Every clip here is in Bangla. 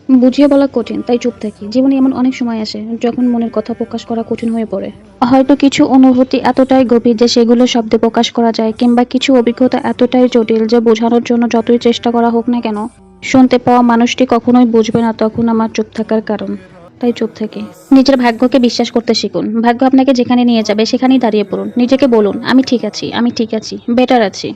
বুঝিয়ে বলা কঠিন, তাই চুপ থাকি। জীবনে এমন অনেক সময় আসে যখন মনের কথা প্রকাশ করা কঠিন হয়ে পড়ে। হয়তো কিছু অনুভূতি এতটাই গভীর যে সেগুলো শব্দে প্রকাশ করা যায়, কিংবা কিছু অভিজ্ঞতা এতটাই জটিল যে বোঝানোর জন্য যতই চেষ্টা করা হোক না কেন, শুনতে পাওয়া মানুষটি কখনোই বুঝবে না তখন আমার চুপ থাকার কারণ। তাই চুপ থাকি। নিজের ভাগ্যকে বিশ্বাস করতে শিখুন। ভাগ্য আপনাকে যেখানে নিয়ে যাবে সেখানেই দাঁড়িয়ে পড়ুন। নিজেকে বলুন, আমি ঠিক আছি, আমি ঠিক আছি, বেটার আছি।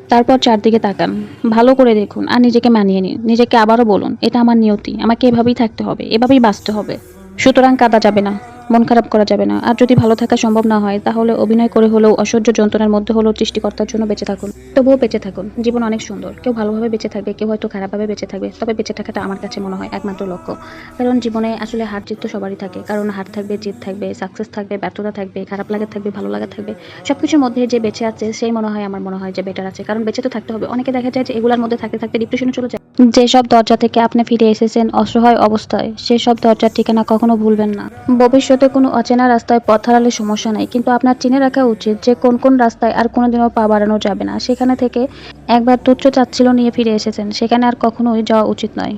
তারপর চারদিকে তাকান, ভালো করে দেখুন আর নিজেকে মানিয়ে নিন। নিজেকে আবারও বলুন, এটা আমার নিয়তি, আমাকে এভাবেই থাকতে হবে, এভাবেই বাঁচতে হবে। সুতরাং কাঁদা যাবে না, মন খারাপ করা যাবে না। আর যদি ভালো থাকা সম্ভব না হয় তাহলে অভিনয় করে হলেও, অসহ্য যন্ত্রণার মধ্যে হলেও সৃষ্টিকর্তার জন্য বেঁচে থাকুন। তবুও বেঁচে থাকুন। জীবন অনেক সুন্দর। কেউ ভালোভাবে বেঁচে থাকবে, কেউ হয়তো খারাপভাবে বেঁচে থাকবে, তবে বেঁচে থাকাটা আমার কাছে মনে হয় একমাত্র লক্ষ্য। কারণ জীবনে আসলে হার জিত তো সবারই থাকে। কারণ হার থাকবে, জিত থাকবে, সাকসেস থাকবে, ব্যর্থতা থাকবে, খারাপ লাগা থাকবে, ভালো লাগা থাকবে। সবকিছুর মধ্যে যে বেঁচে আছে সেই মনে হয়, আমার মনে হয় যে বেটার আছে। কারণ বেঁচে তো থাকতে হবে। অনেকে দেখা যায় যে এগুলার মধ্যে থাকতে থাকতে ডিপ্রেশনে চলে যায়। যেসব দরজা থেকে আপনি ফিরে এসেছেন অসহায় অবস্থায়, সেসব দরজার ঠিকানা কখনো ভুলবেন না। ভবিষ্যতে কোনো অচেনা রাস্তায় পথ হারালে সমস্যা নাই, কিন্তু আপনার চিনে রাখা উচিত যে কোন কোন রাস্তায় আর কোনোদিনও পা বাড়ানো যাবে না। সেখানে থেকে একবার তুচ্ছ তাচ্ছিল্য নিয়ে ফিরে এসেছেন, সেখানে আর কখনোই যাওয়া উচিত নয়।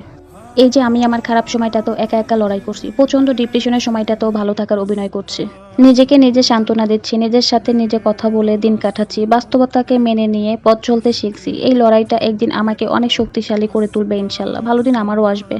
এই যে আমি আমার খারাপ সময়টা তো একা একা লড়াই করছি, প্রচন্ড ডিপ্রেশনের সময়টা তো ভালো থাকার অভিনয় করছি, নিজেকে নিজে সান্ত্বনা দিচ্ছি, নিজের সাথে নিজে কথা বলে দিন কাটাচ্ছি, বাস্তবতাকে মেনে নিয়ে পথ চলতে শিখছি। এই লড়াইটা একদিন আমাকে অনেক শক্তিশালী করে তুলবে ইনশাল্লাহ। ভালো দিন আমারও আসবে।